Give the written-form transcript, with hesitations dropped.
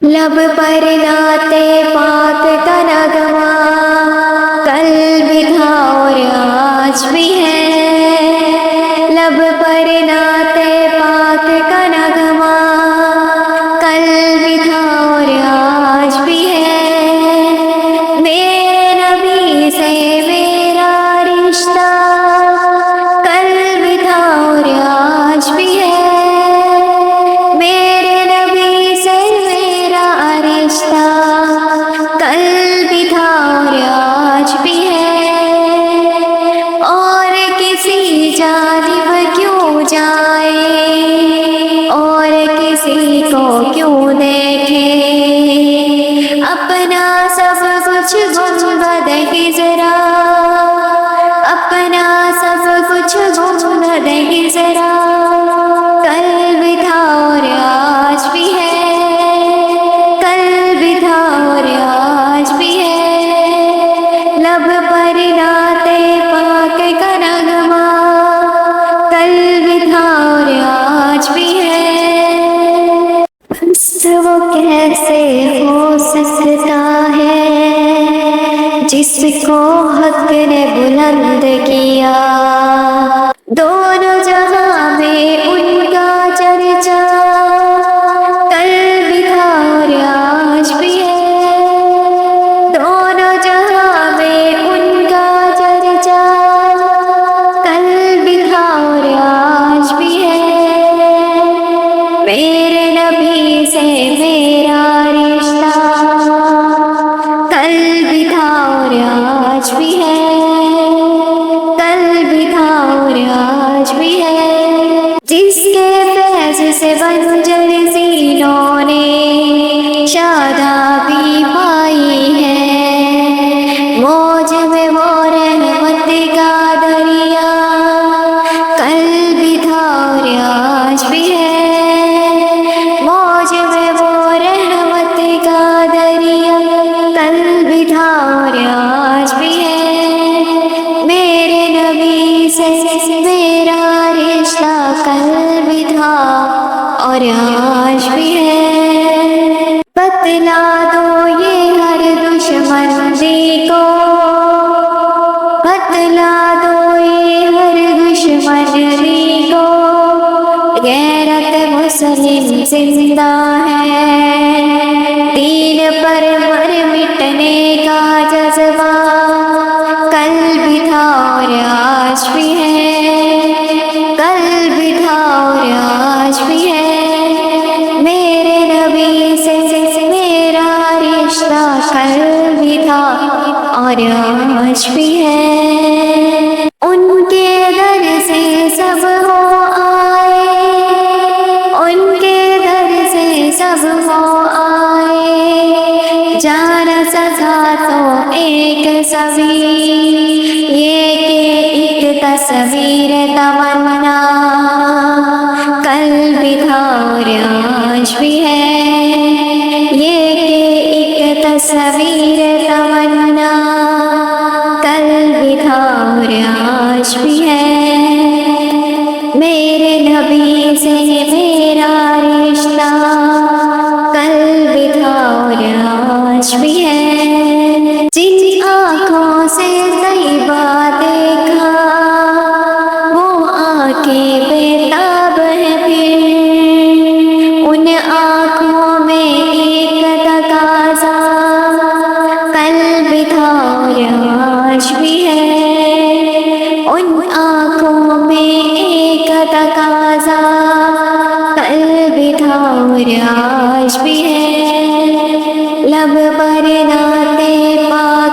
लब पर नाते पाक का नगमा, कल भी था और आज भी है। लब पर नाते पाक का नगमा, कल भी था और आज भी है। मेरे नबी से मेरा रिश्ता, कल भी था और आज भी है। मेरे नबी से मेरा रिश्ता, कल भी था और आज भी है। और किसी जानिब क्यों जाए, और किसी को क्यों देखे, अपना सब कुछ गुंबद की जरा, अपना सब कुछ गुंबद की जरा, कल भी था और आज भी है। कल भी था और आज भी है। लब पर नाते पाक का नगमा, कल भी था और आज भी है। बस वो कैसे हो सकता है जिसको हक ने बुलंद किया, दोनों जहां में उनका चर्चा, कल भी था और आज भी है। दोनों जहां में उनका चर्चा, कल भी था और आज भी है। मेरे नबी से मेरा रिश्ता, कल भी था और आज भी है। कल भी था और आज भी है। जिसके फैज़ से बंजर सीनों ने शादाबी पाई है, मौज में वो रहमत का दरिया, कल भी था और आज भी है। मौज में वो रहमत का दरिया, कल भी था और आज भी है। मेरे नबी से मेरा रिश्ता, कल भी था और आज भी है। बतला दो ये हर दुश्मनी को, बतला दो ये हर दुश्मनी को, गैरत मुस्लिम जिंदा है। दीन पर मर मिटने का जज्बा, कल भी था और आज भी है। कल भी था और आज भी है। मेरे नबी से मेरा रिश्ता, कल भी था और आज भी है। उनके दर से सब हो आए, उनके दर से सब हो आए। जाना सका तो एक तस्वीर, ये कि एक तस्वीर तमन्ना, कल भी था और आज भी है। ये कि एक तस्वीर तमन्ना, कल भी था और आज भी है। मेरे नबी से मेरा रिश्ता, कल भी था और आज भी है। जिन आँखों से तैयबा देखा, वो आँखें बेताब है फिर। उन आँखों में एक तकाज़ा, कल भी था और आज भी है। उन आँखों में एक तकाज़ा, कल भी था और आज भी है। लब पर नाते पाक